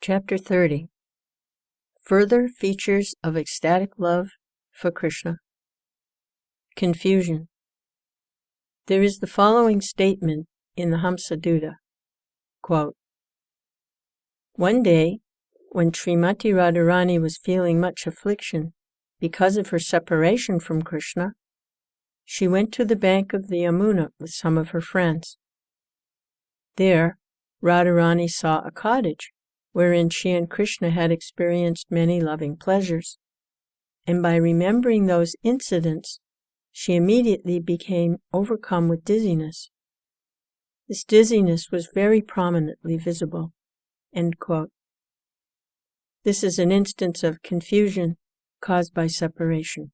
Chapter 30. Further Features of Ecstatic Love for Krishna. Confusion. There is the following statement in the Hamsadutta. Quote, "One day, when Srimati Radharani was feeling much affliction because of her separation from Krishna, she went to the bank of the Yamuna with some of her friends. There, Radharani saw a cottage wherein she and Krishna had experienced many loving pleasures, and by remembering those incidents, she immediately became overcome with dizziness. This dizziness was very prominently visible." End quote. This is an instance of confusion caused by separation.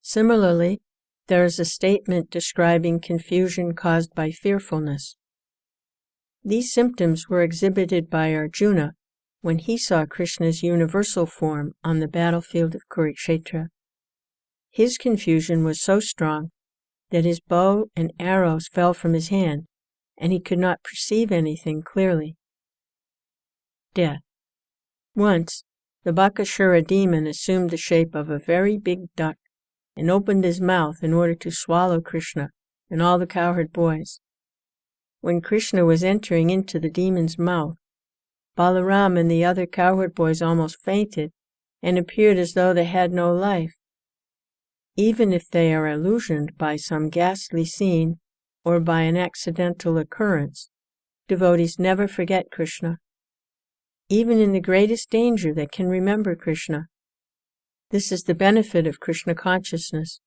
Similarly, there is a statement describing confusion caused by fearfulness. These symptoms were exhibited by Arjuna when he saw Krishna's universal form on the battlefield of Kurukshetra. His confusion was so strong that his bow and arrows fell from his hand, and he could not perceive anything clearly. Death. Once, the Bakashura demon assumed the shape of a very big duck and opened his mouth in order to swallow Krishna and all the cowherd boys. When Krishna was entering into the demon's mouth, Balaram and the other cowherd boys almost fainted and appeared as though they had no life. Even if they are illusioned by some ghastly scene or by an accidental occurrence, devotees never forget Krishna. Even in the greatest danger they can remember Krishna. This is the benefit of Krishna consciousness.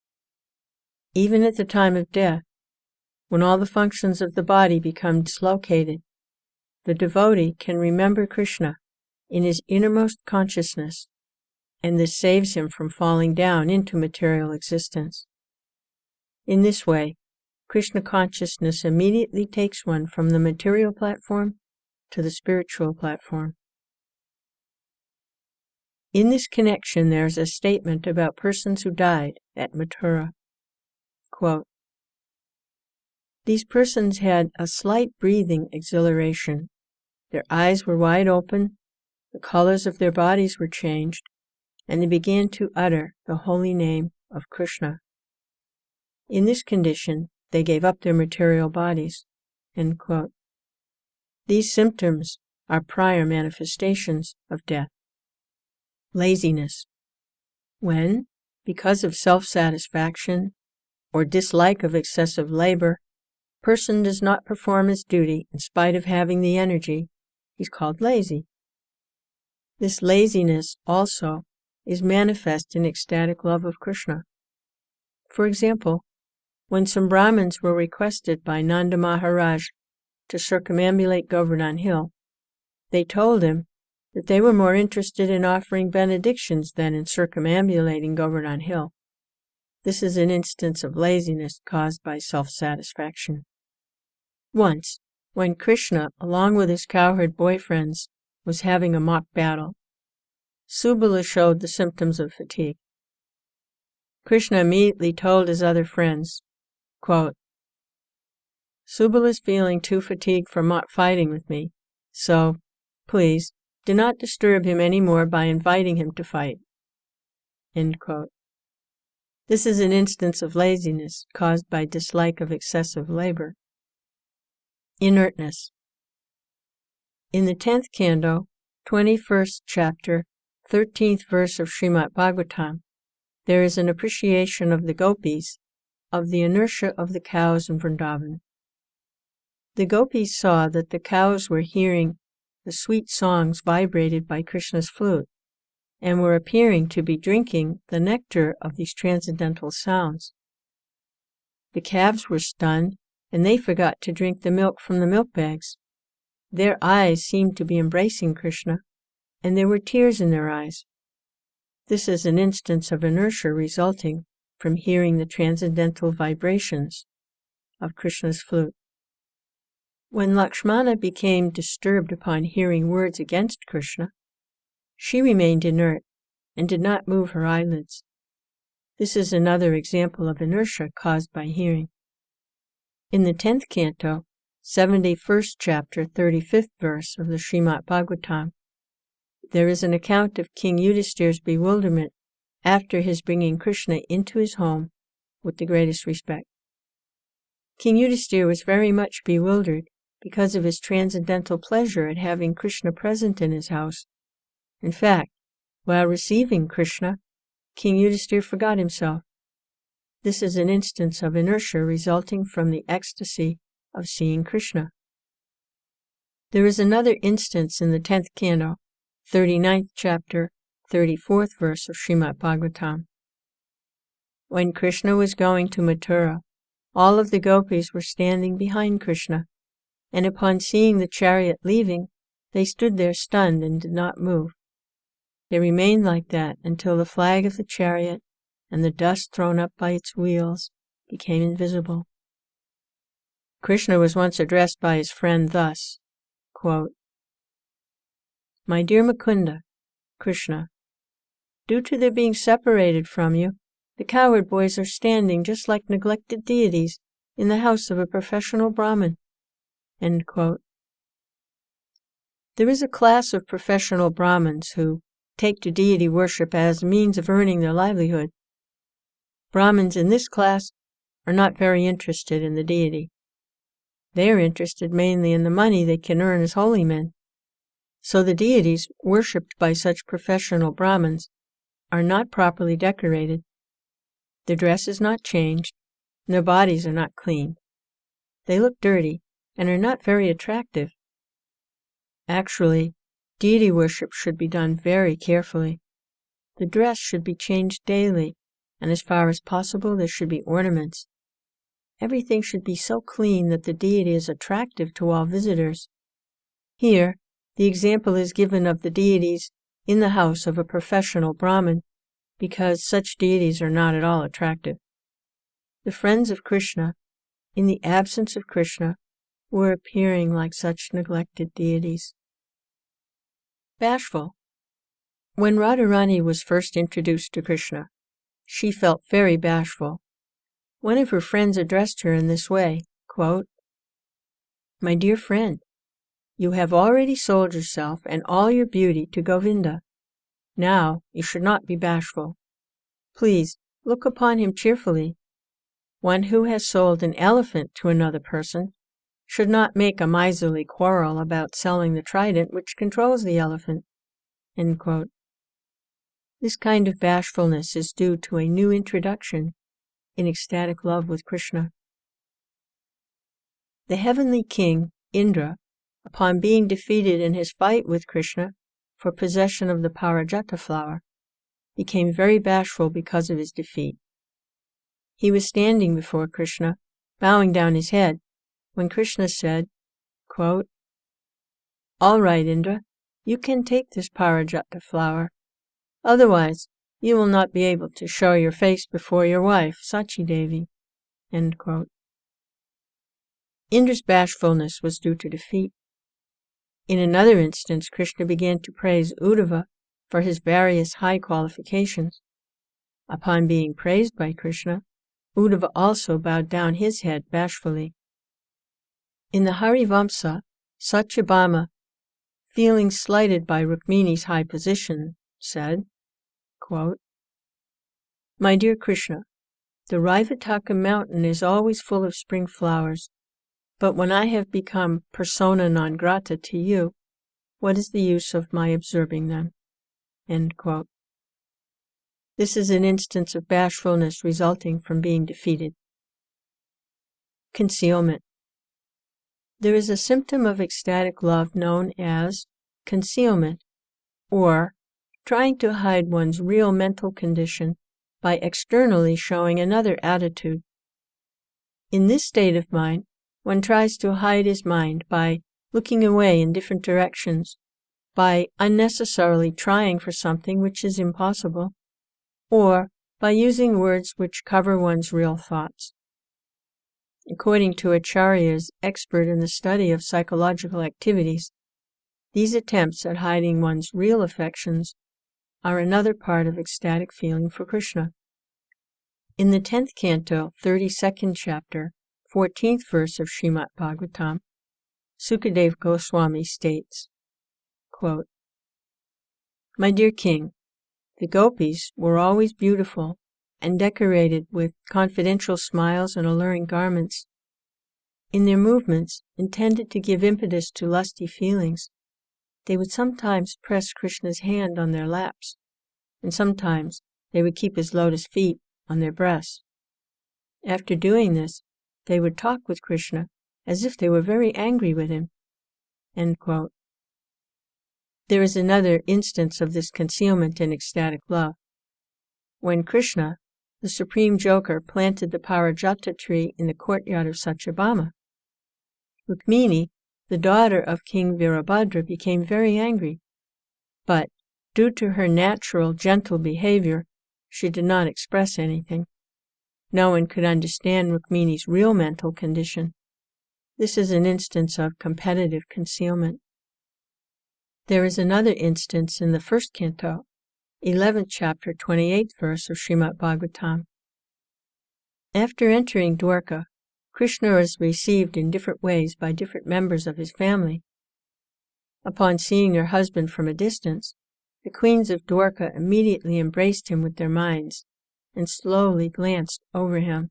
Even at the time of death, when all the functions of the body become dislocated, the devotee can remember Krishna in his innermost consciousness, and this saves him from falling down into material existence. In this way, Krishna consciousness immediately takes one from the material platform to the spiritual platform. In this connection, there is a statement about persons who died at Mathura. Quote, "These persons had a slight breathing exhilaration. Their eyes were wide open, the colors of their bodies were changed, and they began to utter the holy name of Krishna. In this condition, they gave up their material bodies." End quote. These symptoms are prior manifestations of death. Laziness. When, because of self-satisfaction or dislike of excessive labor, person does not perform his duty in spite of having the energy, he's called lazy. This laziness also is manifest in ecstatic love of Krishna. For example, when some Brahmins were requested by Nanda Maharaj to circumambulate Govardhan Hill, they told him that they were more interested in offering benedictions than in circumambulating Govardhan Hill. This is an instance of laziness caused by self-satisfaction. Once, when Krishna, along with his cowherd boyfriends, was having a mock battle, Subala showed the symptoms of fatigue. Krishna immediately told his other friends, quote, "Subala is feeling too fatigued for mock fighting with me, so, please, do not disturb him any more by inviting him to fight." End quote. This is an instance of laziness caused by dislike of excessive labor. Inertness. In the 10th canto, 21st chapter, 13th verse of Srimad Bhagavatam, there is an appreciation of the gopis of the inertia of the cows in Vrindavan. The gopis saw that the cows were hearing the sweet songs vibrated by Krishna's flute, and were appearing to be drinking the nectar of these transcendental sounds. The calves were stunned, and they forgot to drink the milk from the milk bags. Their eyes seemed to be embracing Krishna, and there were tears in their eyes. This is an instance of inertia resulting from hearing the transcendental vibrations of Krishna's flute. When Lakshmana became disturbed upon hearing words against Krishna, she remained inert and did not move her eyelids. This is another example of inertia caused by hearing. In the 10th canto, 71st chapter, 35th verse of the Srimad Bhagavatam, there is an account of King Yudhishthira's bewilderment after his bringing Krishna into his home with the greatest respect. King Yudhishthira was very much bewildered because of his transcendental pleasure at having Krishna present in his house. In fact, while receiving Krishna, King Yudhishthira forgot himself. This is an instance of inertia resulting from the ecstasy of seeing Krishna. There is another instance in the 10th canto, 39th chapter, 34th verse of Srimad Bhagavatam. When Krishna was going to Mathura, all of the gopis were standing behind Krishna, and upon seeing the chariot leaving, they stood there stunned and did not move. They remained like that until the flag of the chariot and the dust thrown up by its wheels became invisible. Krishna was once addressed by his friend thus, quote, "My dear Mukunda, Krishna, due to their being separated from you, the cowherd boys are standing just like neglected deities in the house of a professional Brahmin." End quote. There is a class of professional Brahmins who take to deity worship as a means of earning their livelihood. Brahmins in this class are not very interested in the deity. They are interested mainly in the money they can earn as holy men. So the deities worshipped by such professional Brahmins are not properly decorated. Their dress is not changed, and their bodies are not clean. They look dirty and are not very attractive. Actually, deity worship should be done very carefully. The dress should be changed daily, and as far as possible there should be ornaments. Everything should be so clean that the deity is attractive to all visitors. Here, the example is given of the deities in the house of a professional Brahmin, because such deities are not at all attractive. The friends of Krishna, in the absence of Krishna, were appearing like such neglected deities. Bashful. When Radharani was first introduced to Krishna, she felt very bashful. One of her friends addressed her in this way, quote, "My dear friend, you have already sold yourself and all your beauty to Govinda. Now you should not be bashful. Please look upon him cheerfully. One who has sold an elephant to another person should not make a miserly quarrel about selling the trident which controls the elephant." End quote. This kind of bashfulness is due to a new introduction in ecstatic love with Krishna. The heavenly king, Indra, upon being defeated in his fight with Krishna for possession of the Parijata flower, became very bashful because of his defeat. He was standing before Krishna, bowing down his head, when Krishna said, quote, "All right, Indra, you can take this Parijata flower. Otherwise, you will not be able to show your face before your wife, Sachi Devi." End quote. Indra's bashfulness was due to defeat. In another instance, Krishna began to praise Uddhava for his various high qualifications. Upon being praised by Krishna, Uddhava also bowed down his head bashfully. In the Harivamsa, Satyabhama, feeling slighted by Rukmini's high position, said, quote, "My dear Krishna, the Raivataka mountain is always full of spring flowers, but when I have become persona non grata to you, what is the use of my observing them?" End quote. This is an instance of bashfulness resulting from being defeated. Concealment. There is a symptom of ecstatic love known as concealment, or trying to hide one's real mental condition by externally showing another attitude. In this state of mind, one tries to hide his mind by looking away in different directions, by unnecessarily trying for something which is impossible, or by using words which cover one's real thoughts. According to acharyas expert in the study of psychological activities, these attempts at hiding one's real affections are another part of ecstatic feeling for Krishna. In the 10th canto, 32nd chapter, 14th verse of Srimad Bhagavatam, Sukadeva Goswami states, quote, "My dear king, the gopis were always beautiful and decorated with confidential smiles and alluring garments. In their movements, intended to give impetus to lusty feelings, they would sometimes press Krishna's hand on their laps, and sometimes they would keep his lotus feet on their breasts. After doing this, they would talk with Krishna as if they were very angry with him." End quote. There is another instance of this concealment in ecstatic love. When Krishna, the supreme joker, planted the Parijata tree in the courtyard of Satyabhama, Rukmini, the daughter of King Virabhadra, became very angry, but due to her natural gentle behavior, she did not express anything. No one could understand Rukmini's real mental condition. This is an instance of competitive concealment. There is another instance in the first canto, 11th chapter, 28th verse of Srimad Bhagavatam. After entering Dwarka, Krishna is received in different ways by different members of his family. Upon seeing their husband from a distance, the queens of Dwarka immediately embraced him with their minds and slowly glanced over him.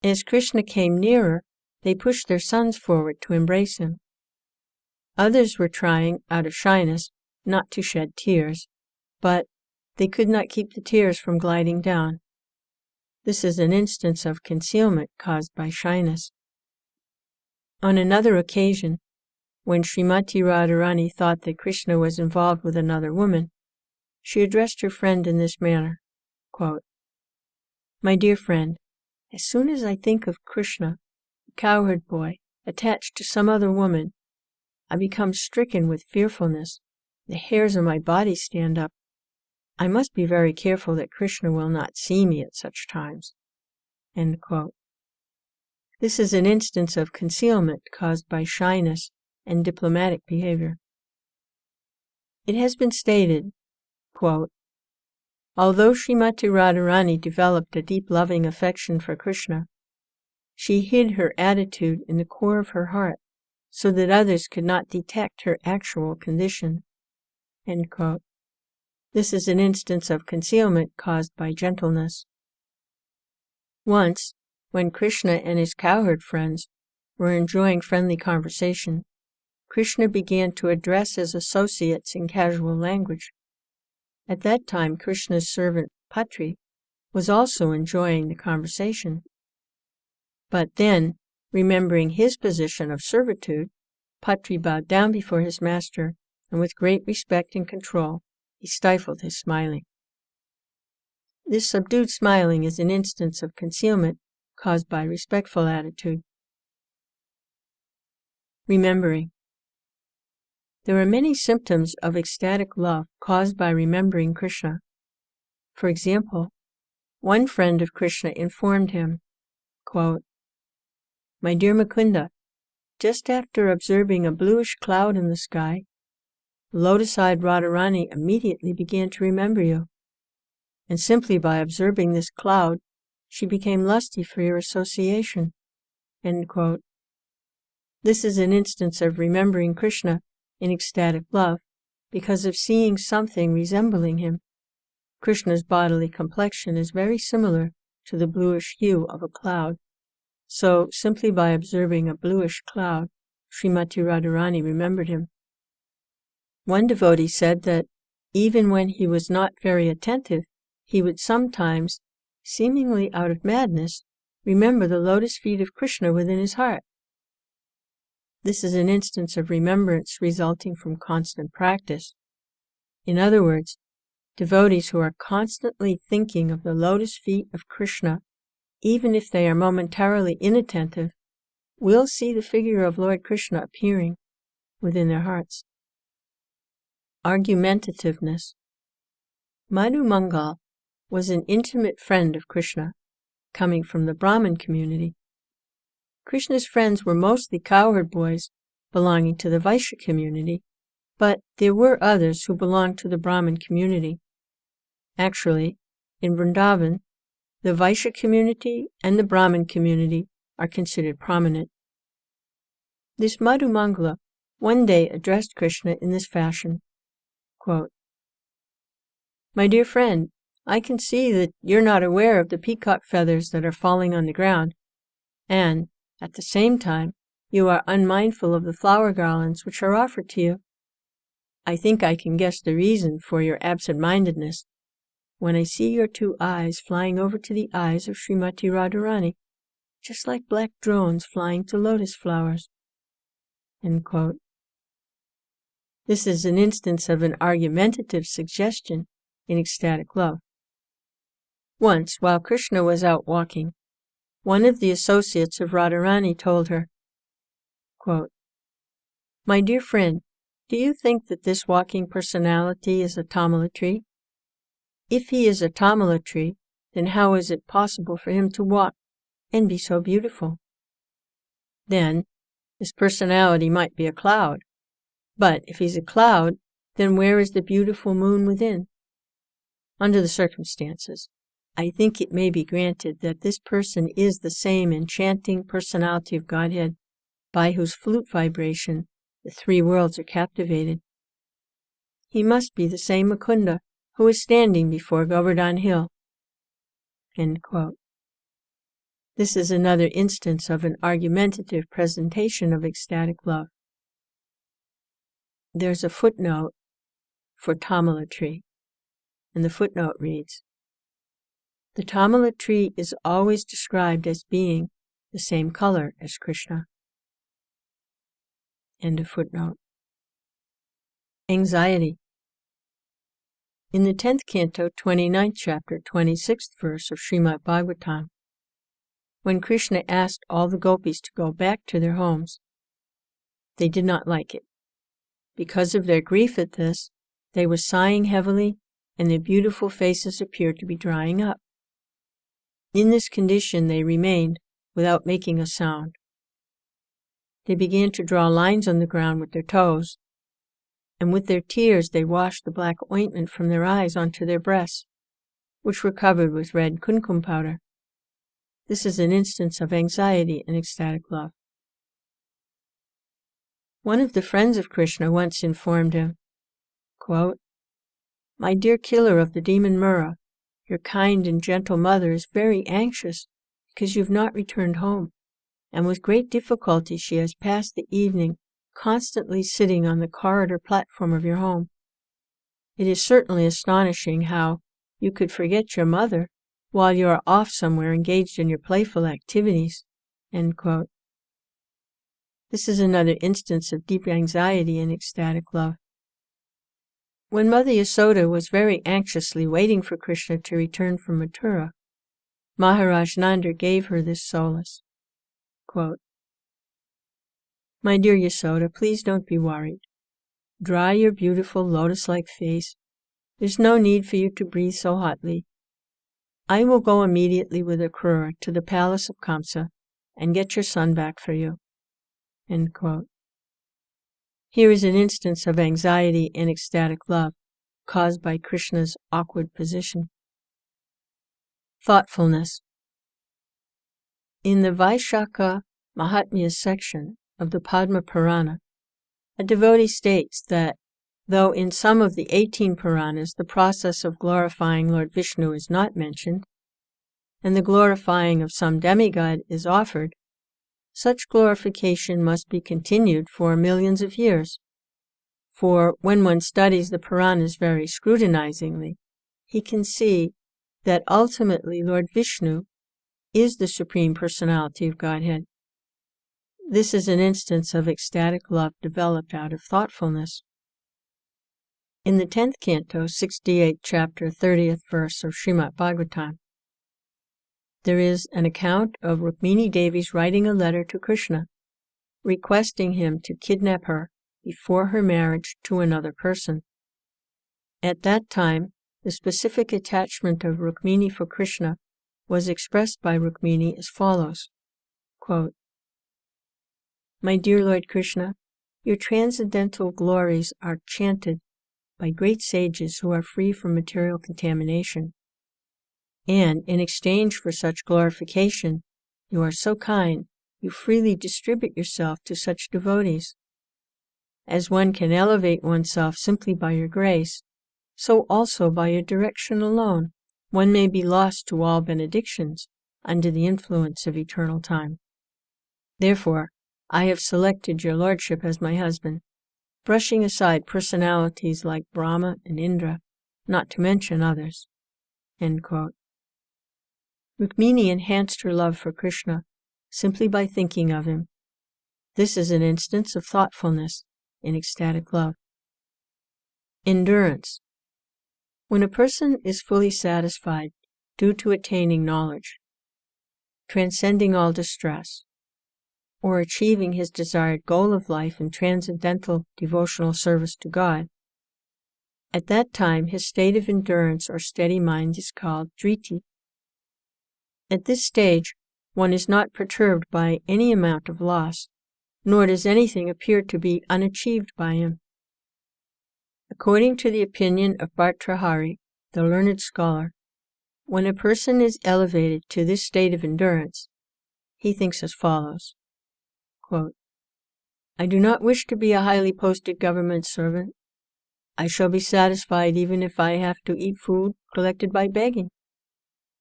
As Krishna came nearer, they pushed their sons forward to embrace him. Others were trying, out of shyness, not to shed tears, but they could not keep the tears from gliding down. This is an instance of concealment caused by shyness. On another occasion, when Srimati Radharani thought that Krishna was involved with another woman, she addressed her friend in this manner, quote, "My dear friend, as soon as I think of Krishna, the cowherd boy, attached to some other woman, I become stricken with fearfulness. The hairs on my body stand up. I must be very careful that Krishna will not see me at such times." End quote. This is an instance of concealment caused by shyness and diplomatic behavior. It has been stated, quote, "Although Srimati Radharani developed a deep loving affection for Krishna, she hid her attitude in the core of her heart so that others could not detect her actual condition." End quote. This is an instance of concealment caused by gentleness. Once, when Krishna and his cowherd friends were enjoying friendly conversation, Krishna began to address his associates in casual language. At that time, Krishna's servant Patri was also enjoying the conversation. But then, remembering his position of servitude, Patri bowed down before his master, and with great respect and control, he stifled his smiling. This subdued smiling is an instance of concealment caused by respectful attitude. Remembering. There are many symptoms of ecstatic love caused by remembering Krishna. For example, one friend of Krishna informed him, quote, "My dear Mukunda, just after observing a bluish cloud in the sky, lotus-eyed Radharani immediately began to remember you, and simply by observing this cloud, she became lusty for your association." End quote. This is an instance of remembering Krishna in ecstatic love because of seeing something resembling him. Krishna's bodily complexion is very similar to the bluish hue of a cloud. So, simply by observing a bluish cloud, Srimati Radharani remembered him. One devotee said that even when he was not very attentive, he would sometimes, seemingly out of madness, remember the lotus feet of Krishna within his heart. This is an instance of remembrance resulting from constant practice. In other words, devotees who are constantly thinking of the lotus feet of Krishna, even if they are momentarily inattentive, will see the figure of Lord Krishna appearing within their hearts. Argumentativeness. Madhu Mangal was an intimate friend of Krishna, coming from the Brahmin community. Krishna's friends were mostly cowherd boys belonging to the Vaishya community, but there were others who belonged to the Brahmin community. Actually, in Vrindavan, the Vaishya community and the Brahmin community are considered prominent. This Madhumangala one day addressed Krishna in this fashion, quote, "My dear friend, I can see that you're not aware of the peacock feathers that are falling on the ground, and, at the same time, you are unmindful of the flower garlands which are offered to you. I think I can guess the reason for your absent-mindedness when I see your two eyes flying over to the eyes of Srimati Radharani, just like black drones flying to lotus flowers." End quote. This is an instance of an argumentative suggestion in ecstatic love. Once, while Krishna was out walking, one of the associates of Radharani told her, quote, "My dear friend, do you think that this walking personality is a tamala tree? If he is a tamala tree, then how is it possible for him to walk and be so beautiful? Then, his personality might be a cloud. But if he's a cloud, then where is the beautiful moon within? Under the circumstances, I think it may be granted that this person is the same enchanting personality of Godhead by whose flute vibration the three worlds are captivated. He must be the same Mukunda who is standing before Govardhan Hill." End quote. This is another instance of an argumentative presentation of ecstatic love. There's a footnote for tamala tree, and the footnote reads, "The tamala tree is always described as being the same color as Krishna." End of footnote. Anxiety. In the 10th canto, 29th chapter, 26th verse of Srimad Bhagavatam, when Krishna asked all the gopis to go back to their homes, they did not like it. Because of their grief at this, they were sighing heavily, and their beautiful faces appeared to be drying up. In this condition they remained without making a sound. They began to draw lines on the ground with their toes, and with their tears they washed the black ointment from their eyes onto their breasts, which were covered with red kumkum powder. This is an instance of anxiety in ecstatic love. One of the friends of Krishna once informed him, quote, "My dear killer of the demon Mura, your kind and gentle mother is very anxious because you've not returned home, and with great difficulty she has passed the evening constantly sitting on the corridor platform of your home. It is certainly astonishing how you could forget your mother while you are off somewhere engaged in your playful activities." End quote. This is another instance of deep anxiety in ecstatic love. When Mother Yasoda was very anxiously waiting for Krishna to return from Mathura, Maharaj Nanda gave her this solace, quote, "My dear Yasoda, please don't be worried. Dry your beautiful lotus-like face. There's no need for you to breathe so hotly. I will go immediately with Akrura to the palace of Kamsa and get your son back for you." End quote. Here is an instance of anxiety in ecstatic love caused by Krishna's awkward position. Thoughtfulness. In the Vaishakha Mahatmya section of the Padma Purana, a devotee states that, though in some of the 18 Puranas the process of glorifying Lord Vishnu is not mentioned, and the glorifying of some demigod is offered, such glorification must be continued for millions of years. For when one studies the Puranas very scrutinizingly, he can see that ultimately Lord Vishnu is the Supreme Personality of Godhead. This is an instance of ecstatic love developed out of thoughtfulness. In the 10th canto, 68th chapter, 30th verse of Srimad Bhagavatam, there is an account of Rukmini Devi's writing a letter to Krishna, requesting him to kidnap her before her marriage to another person. At that time, the specific attachment of Rukmini for Krishna was expressed by Rukmini as follows, quote, "My dear Lord Krishna, your transcendental glories are chanted by great sages who are free from material contamination. And in exchange for such glorification, you are so kind you freely distribute yourself to such devotees. As one can elevate oneself simply by your grace, so also by your direction alone, one may be lost to all benedictions under the influence of eternal time. Therefore, I have selected your lordship as my husband, brushing aside personalities like Brahma and Indra, not to mention others." End quote. Rukmini enhanced her love for Krishna simply by thinking of him. This is an instance of thoughtfulness in ecstatic love. Endurance. When a person is fully satisfied due to attaining knowledge, transcending all distress, or achieving his desired goal of life in transcendental devotional service to God, at that time his state of endurance or steady mind is called driti. At this stage, one is not perturbed by any amount of loss, nor does anything appear to be unachieved by him. According to the opinion of Bhartrhari, the learned scholar, when a person is elevated to this state of endurance, he thinks as follows, quote, "I do not wish to be a highly posted government servant. I shall be satisfied even if I have to eat food collected by begging.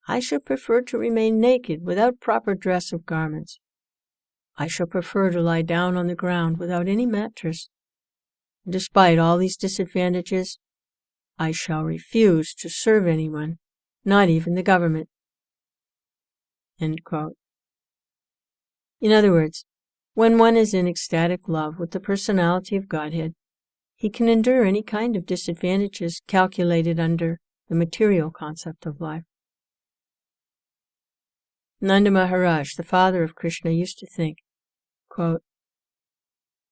I shall prefer to remain naked without proper dress of garments. I shall prefer to lie down on the ground without any mattress. Despite all these disadvantages, I shall refuse to serve anyone, not even the government." End quote. In other words, when one is in ecstatic love with the personality of Godhead, he can endure any kind of disadvantages calculated under the material concept of life. Nanda Maharaj, the father of Krishna, used to think, quote,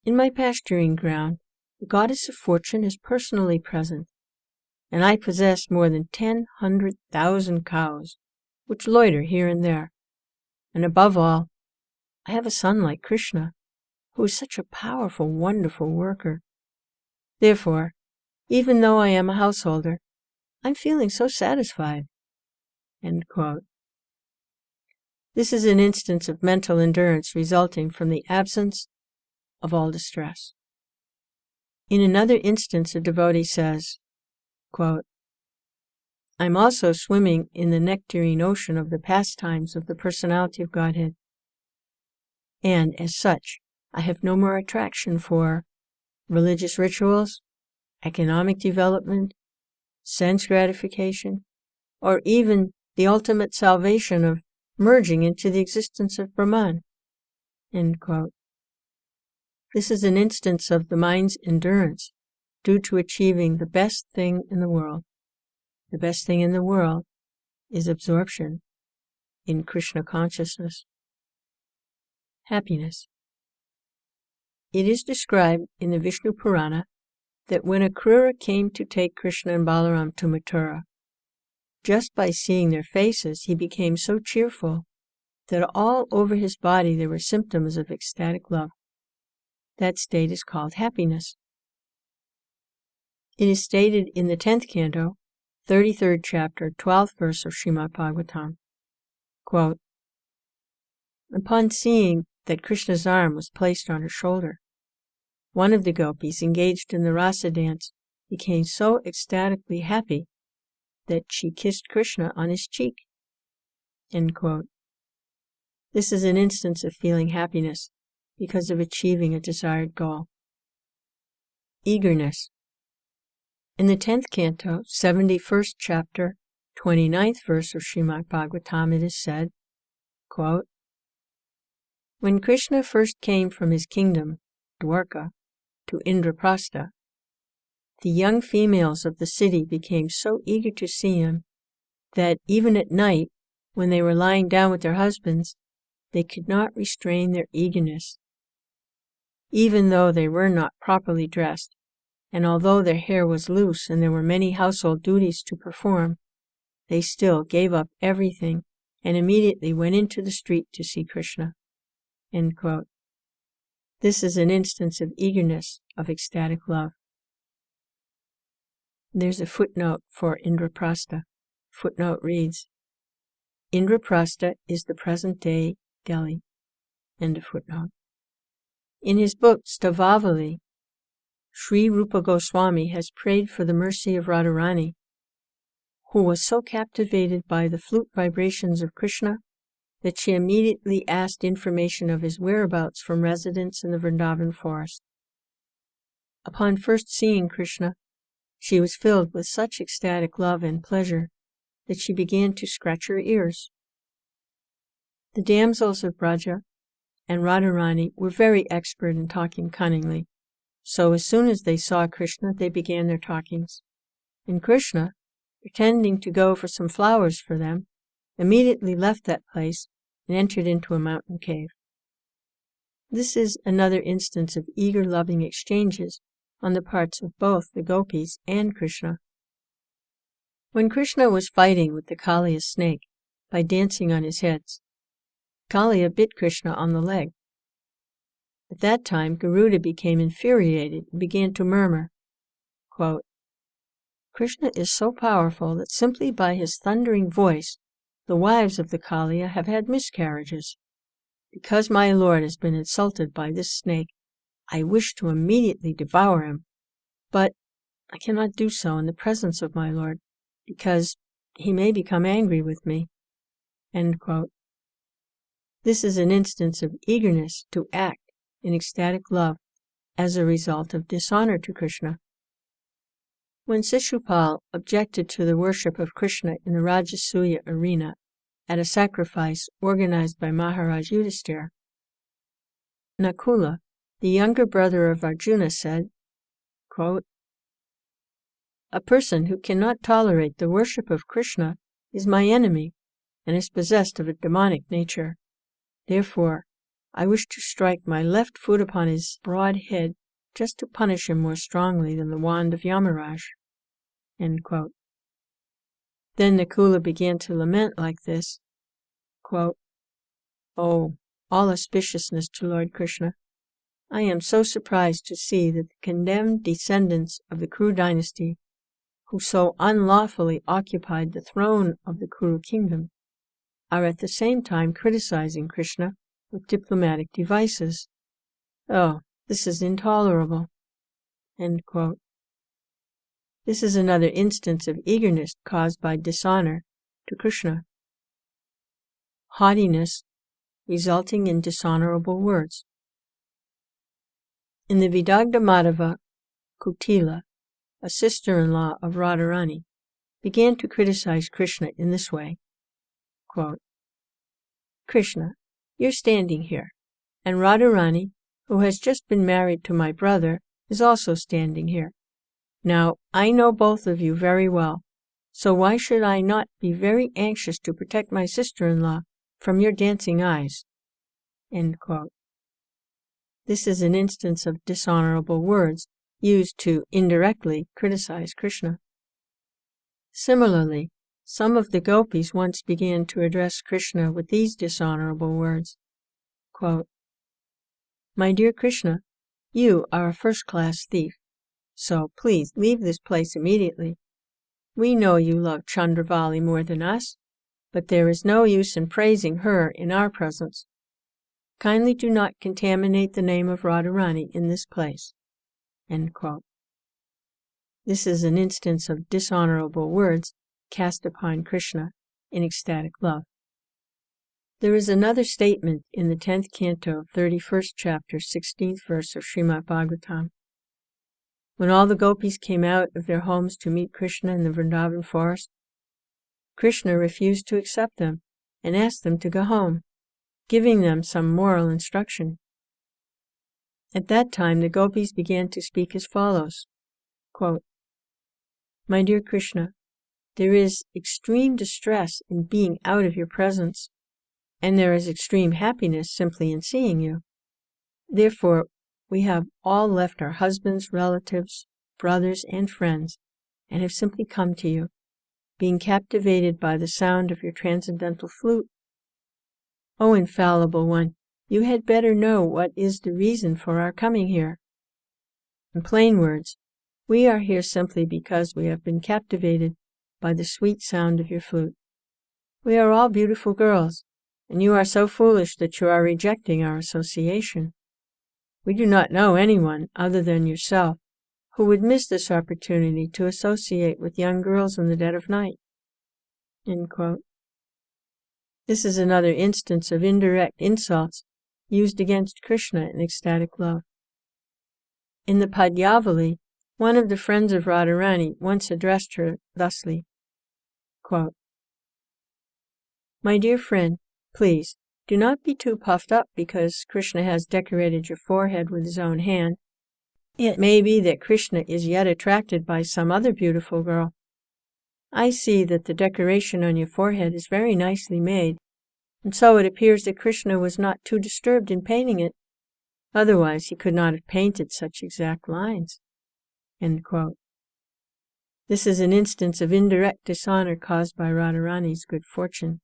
"In my pasturing ground, the goddess of fortune is personally present, and I possess more than 100,000 cows, which loiter here and there. And above all, I have a son like Krishna, who is such a powerful, wonderful worker. Therefore, even though I am a householder, I'm feeling so satisfied." End quote. This is an instance of mental endurance resulting from the absence of all distress. In another instance, a devotee says, quote, "I'm also swimming in the nectarine ocean of the pastimes of the personality of Godhead. And, as such, I have no more attraction for religious rituals, economic development, sense gratification, or even the ultimate salvation of merging into the existence of Brahman." End quote. This is an instance of the mind's endurance due to achieving the best thing in the world. The best thing in the world is absorption in Krishna consciousness. Happiness. It is described in the Vishnu Purana that when Akrura came to take Krishna and Balaram to Mathura, just by seeing their faces, he became so cheerful that all over his body there were symptoms of ecstatic love. That state is called happiness. It is stated in the 10th canto, 33rd chapter, 12th verse of Srimad Bhagavatam, quote, "Upon seeing that Krishna's arm was placed on her shoulder, one of the gopis engaged in the rasa dance became so ecstatically happy that she kissed Krishna on his cheek." End quote. This is an instance of feeling happiness because of achieving a desired goal. Eagerness. In the 10th canto, 71st chapter, 29th verse of Srimad Bhagavatam, it is said, quote, "When Krishna first came from his kingdom, Dwarka, to Indraprastha, the young females of the city became so eager to see him that even at night, when they were lying down with their husbands, they could not restrain their eagerness. Even though they were not properly dressed, and although their hair was loose and there were many household duties to perform, they still gave up everything and immediately went into the street to see Krishna." End quote. This is an instance of eagerness, of ecstatic love. There's a footnote for Indraprastha. Footnote reads, "Indraprastha is the present-day Delhi." End of footnote. In his book Stavavali, Sri Rupa Goswami has prayed for the mercy of Radharani, who was so captivated by the flute vibrations of Krishna that she immediately asked information of his whereabouts from residents in the Vrindavan forest. Upon first seeing Krishna, she was filled with such ecstatic love and pleasure that she began to scratch her ears. The damsels of Braja and Radharani were very expert in talking cunningly, so as soon as they saw Krishna, they began their talkings. And Krishna, pretending to go for some flowers for them, immediately left that place and entered into a mountain cave. This is another instance of eager loving exchanges on the parts of both the gopis and Krishna. When Krishna was fighting with the Kaliya snake by dancing on his heads, Kaliya bit Krishna on the leg. At that time, Garuda became infuriated and began to murmur, quote, "Krishna is so powerful that simply by his thundering voice the wives of the Kaliya have had miscarriages. Because my lord has been insulted by this snake, I wish to immediately devour him, but I cannot do so in the presence of my lord, because he may become angry with me." End quote. This is an instance of eagerness to act in ecstatic love as a result of dishonor to Krishna. When Shishupal objected to the worship of Krishna in the Rajasuya arena at a sacrifice organized by Maharaj Yudhisthira, Nakula, the younger brother of Arjuna, said, quote, "A person who cannot tolerate the worship of Krishna is my enemy and is possessed of a demonic nature. Therefore, I wish to strike my left foot upon his broad head just to punish him more strongly than the wand of Yamaraj." End quote. Then Nakula began to lament like this, quote, "Oh, all auspiciousness to Lord Krishna, I am so surprised to see that the condemned descendants of the Kuru dynasty, who so unlawfully occupied the throne of the Kuru kingdom, are at the same time criticizing Krishna with diplomatic devices. Oh, this is intolerable." End quote. This is another instance of eagerness caused by dishonor to Krishna. Haughtiness resulting in dishonorable words. In the Vidagdha Madhava, Kutila, a sister-in-law of Radharani, began to criticize Krishna in this way, quote, "Krishna, you're standing here, and Radharani, who has just been married to my brother, is also standing here. Now, I know both of you very well, so why should I not be very anxious to protect my sister-in-law from your dancing eyes?" End quote. This is an instance of dishonorable words used to indirectly criticize Krishna. Similarly, some of the gopis once began to address Krishna with these dishonorable words, quote, "My dear Krishna, you are a first-class thief, so please leave this place immediately. We know you love Chandravali more than us, but there is no use in praising her in our presence. Kindly do not contaminate the name of Radharani in this place." End quote. This is an instance of dishonorable words cast upon Krishna in ecstatic love. There is another statement in the 10th canto, 31st chapter, 16th verse of Srimad Bhagavatam. When all the gopis came out of their homes to meet Krishna in the Vrindavan forest, Krishna refused to accept them and asked them to go home, giving them some moral instruction. At that time, the gopis began to speak as follows, quote, "My dear Krishna, there is extreme distress in being out of your presence, and there is extreme happiness simply in seeing you. Therefore, we have all left our husbands, relatives, brothers, and friends, and have simply come to you, being captivated by the sound of your transcendental flute. O infallible one, you had better know what is the reason for our coming here. In plain words, we are here simply because we have been captivated by the sweet sound of your flute. We are all beautiful girls, and you are so foolish that you are rejecting our association. We do not know anyone other than yourself who would miss this opportunity to associate with young girls in the dead of night." End quote. This is another instance of indirect insults used against Krishna in ecstatic love. In the Padyavali, one of the friends of Radharani once addressed her thusly, quote, "My dear friend, please, do not be too puffed up because Krishna has decorated your forehead with his own hand. It may be that Krishna is yet attracted by some other beautiful girl. I see that the decoration on your forehead is very nicely made, and so it appears that Krishna was not too disturbed in painting it. Otherwise he could not have painted such exact lines." End quote. This is an instance of indirect dishonor caused by Radharani's good fortune.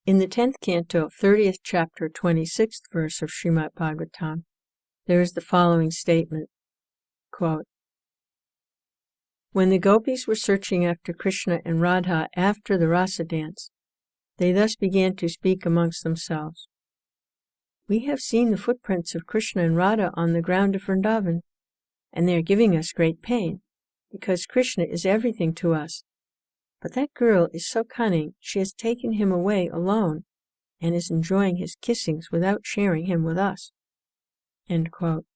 In the 10th canto, 30th chapter, 26th verse of Srimad Bhagavatam, there is the following statement, quote, "When the gopis were searching after Krishna and Radha after the rasa dance, they thus began to speak amongst themselves. 'We have seen the footprints of Krishna and Radha on the ground of Vrindavan, and they are giving us great pain, because Krishna is everything to us. But that girl is so cunning, she has taken him away alone, and is enjoying his kissings without sharing him with us.'" End quote.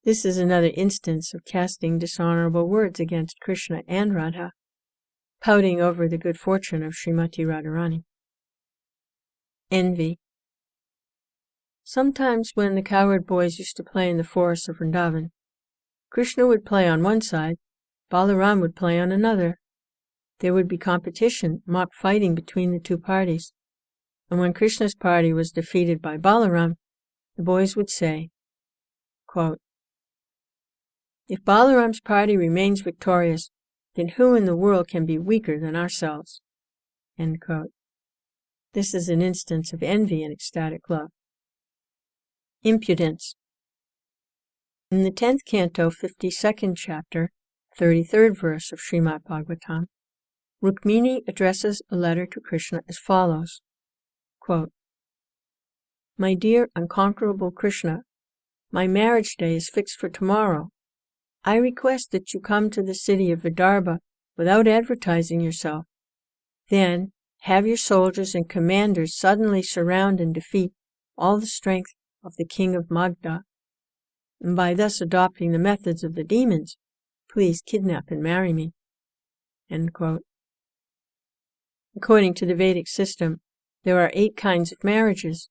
This is another instance of casting dishonorable words against Krishna and Radha, pouting over the good fortune of Srimati Radharani. Envy. Sometimes when the cowherd boys used to play in the forests of Vrindavan, Krishna would play on one side, Balaram would play on another. There would be competition, mock fighting between the two parties, and when Krishna's party was defeated by Balaram, the boys would say, quote, "If Balaram's party remains victorious, then who in the world can be weaker than ourselves?" End quote. This is an instance of envy in ecstatic love. Impudence. In the 10th canto, 52nd chapter, 33rd verse of Srimad Bhagavatam, Rukmini addresses a letter to Krishna as follows, quote, "My dear unconquerable Krishna, my marriage day is fixed for tomorrow. I request that you come to the city of Vidarbha without advertising yourself. Then have your soldiers and commanders suddenly surround and defeat all the strength of the king of Magda, and by thus adopting the methods of the demons, please kidnap and marry me." End quote. According to the Vedic system, there are 8 kinds of marriages,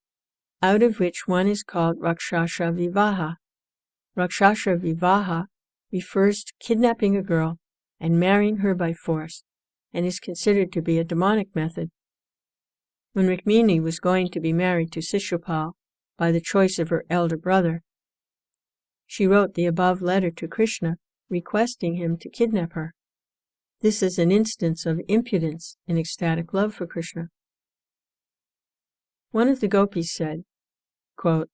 out of which one is called Rakshasa Vivaha. Rakshasa Vivaha refers to kidnapping a girl and marrying her by force, and is considered to be a demonic method. When Rukmini was going to be married to Shishupal by the choice of her elder brother, she wrote the above letter to Krishna requesting him to kidnap her. This is an instance of impudence in ecstatic love for Krishna. One of the gopis said, quote,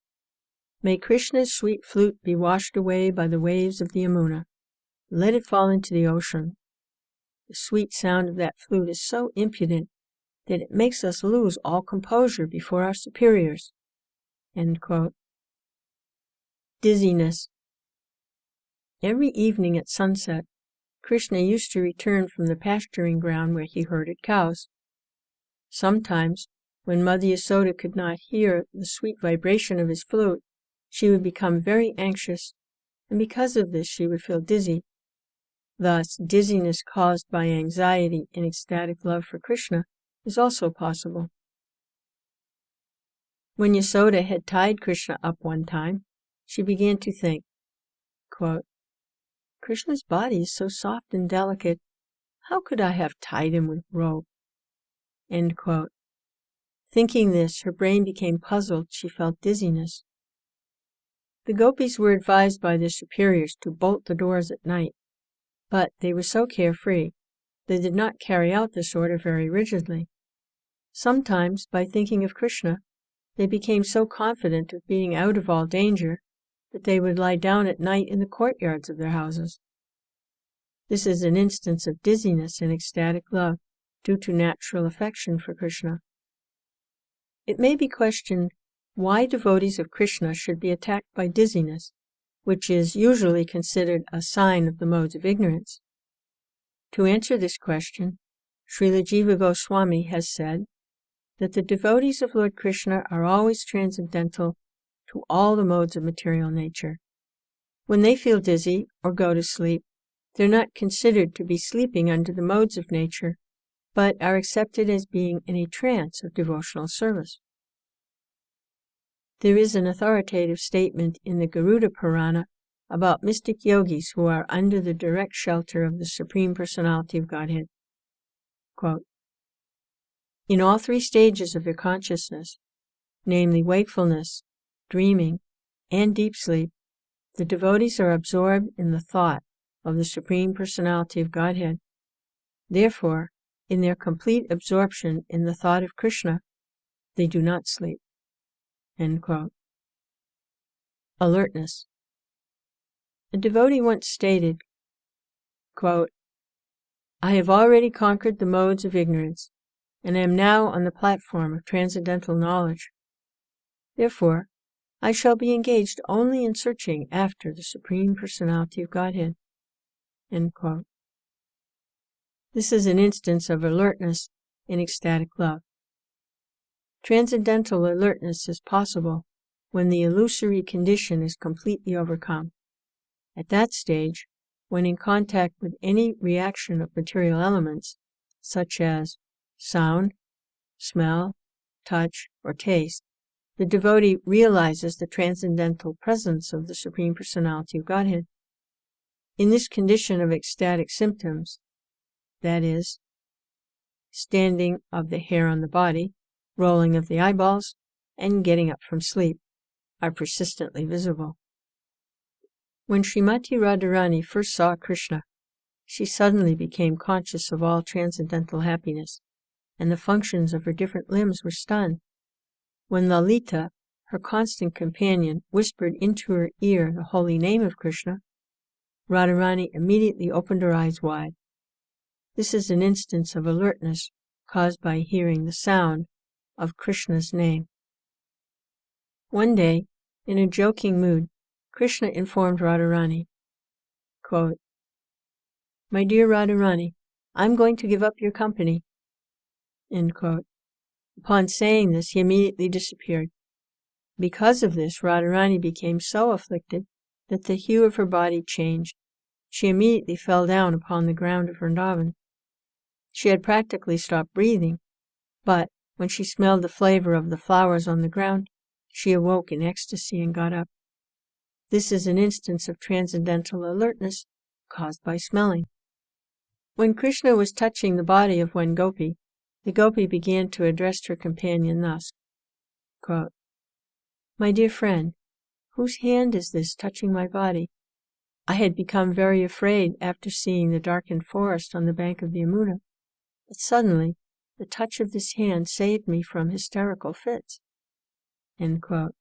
"May Krishna's sweet flute be washed away by the waves of the Yamuna. Let it fall into the ocean. The sweet sound of that flute is so impudent that it makes us lose all composure before our superiors." End quote. Dizziness. Every evening at sunset, Krishna used to return from the pasturing ground where he herded cows. Sometimes, when Mother Yasoda could not hear the sweet vibration of his flute, she would become very anxious, and because of this she would feel dizzy. Thus, dizziness caused by anxiety in ecstatic love for Krishna is also possible. When Yasoda had tied Krishna up one time, she began to think, quote, "Krishna's body is so soft and delicate. How could I have tied him with rope?" End quote. Thinking this, her brain became puzzled. She felt dizziness. The gopis were advised by their superiors to bolt the doors at night, but they were so carefree, they did not carry out this order very rigidly. Sometimes, by thinking of Krishna, they became so confident of being out of all danger that they would lie down at night in the courtyards of their houses. This is an instance of dizziness in ecstatic love due to natural affection for Krishna. It may be questioned why devotees of Krishna should be attacked by dizziness, which is usually considered a sign of the modes of ignorance. To answer this question, Srila Jiva Goswami has said that the devotees of Lord Krishna are always transcendental to all the modes of material nature. When they feel dizzy or go to sleep, they're not considered to be sleeping under the modes of nature, but are accepted as being in a trance of devotional service. There is an authoritative statement in the Garuda Purana about mystic yogis who are under the direct shelter of the Supreme Personality of Godhead. Quote, in all three stages of your consciousness, namely wakefulness, dreaming, and deep sleep, the devotees are absorbed in the thought of the Supreme Personality of Godhead. Therefore, in their complete absorption in the thought of Krishna, they do not sleep. End quote. Alertness. A devotee once stated, quote, I have already conquered the modes of ignorance, and am now on the platform of transcendental knowledge. Therefore, I shall be engaged only in searching after the Supreme Personality of Godhead. End quote. This is an instance of alertness in ecstatic love. Transcendental alertness is possible when the illusory condition is completely overcome. At that stage, when in contact with any reaction of material elements, such as sound, smell, touch, or taste, the devotee realizes the transcendental presence of the Supreme Personality of Godhead. In this condition of ecstatic symptoms, that is, standing of the hair on the body, rolling of the eyeballs, and getting up from sleep, are persistently visible. When Srimati Radharani first saw Krishna, she suddenly became conscious of all transcendental happiness, and the functions of her different limbs were stunned. When Lalita, her constant companion, whispered into her ear the holy name of Krishna, Radharani immediately opened her eyes wide. This is an instance of alertness caused by hearing the sound of Krishna's name. One day, in a joking mood, Krishna informed Radharani, quote, my dear Radharani, I'm going to give up your company. End quote. Upon saying this, he immediately disappeared. Because of this, Radharani became so afflicted that the hue of her body changed. She immediately fell down upon the ground of Vrindavan. She had practically stopped breathing, but when she smelled the flavor of the flowers on the ground, she awoke in ecstasy and got up. This is an instance of transcendental alertness caused by smelling. When Krishna was touching the body of one gopi, the gopi began to address her companion thus, quote, my dear friend, whose hand is this touching my body? I had become very afraid after seeing the darkened forest on the bank of the Yamuna, but suddenly the touch of this hand saved me from hysterical fits. End quote.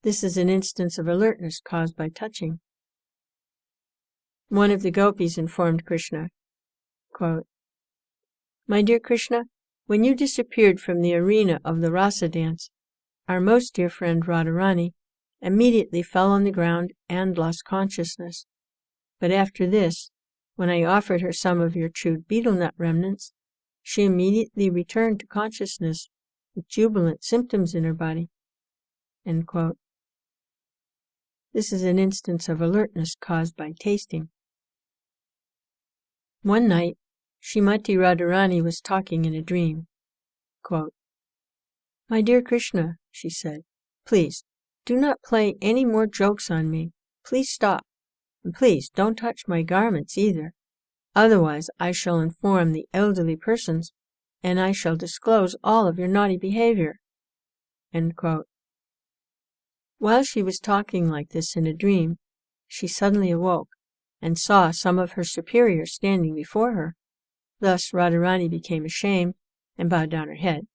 This is an instance of alertness caused by touching. One of the gopis informed Krishna, quote, my dear Krishna, when you disappeared from the arena of the rasa dance, our most dear friend Radharani immediately fell on the ground and lost consciousness. But after this, when I offered her some of your chewed betel nut remnants, she immediately returned to consciousness with jubilant symptoms in her body. End quote. This is an instance of alertness caused by tasting. One night, Srimati Radharani was talking in a dream. Quote, my dear Krishna, she said, please, do not play any more jokes on me. Please stop. And please don't touch my garments either. Otherwise I shall inform the elderly persons, and I shall disclose all of your naughty behavior. End quote. While she was talking like this in a dream, she suddenly awoke and saw some of her superiors standing before her. Thus Radharani became ashamed and bowed down her head.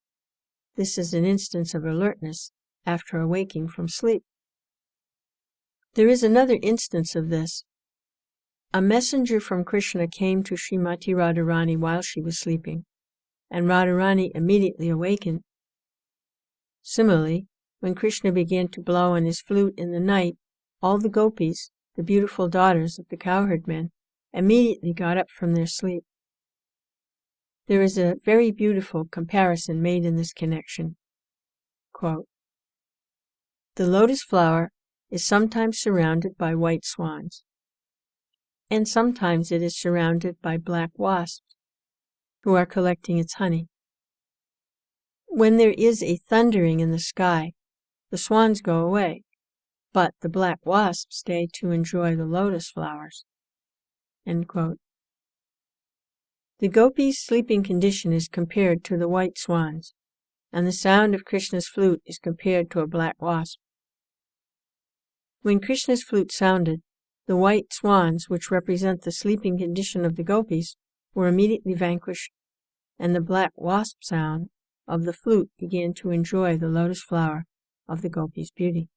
This is an instance of alertness after awaking from sleep. There is another instance of this. A messenger from Krishna came to Srimati Radharani while she was sleeping, and Radharani immediately awakened. Similarly, when Krishna began to blow on his flute in the night, all the gopis, the beautiful daughters of the cowherd men, immediately got up from their sleep. There is a very beautiful comparison made in this connection. Quote, "The lotus flower is sometimes surrounded by white swans, and sometimes it is surrounded by black wasps, who are collecting its honey. When there is a thundering in the sky, the swans go away, but the black wasps stay to enjoy the lotus flowers." End quote. The gopis' sleeping condition is compared to the white swans, and the sound of Krishna's flute is compared to a black wasp. When Krishna's flute sounded, the white swans, which represent the sleeping condition of the gopis, were immediately vanquished, and the black wasp sound of the flute began to enjoy the lotus flower of the gopis' beauty.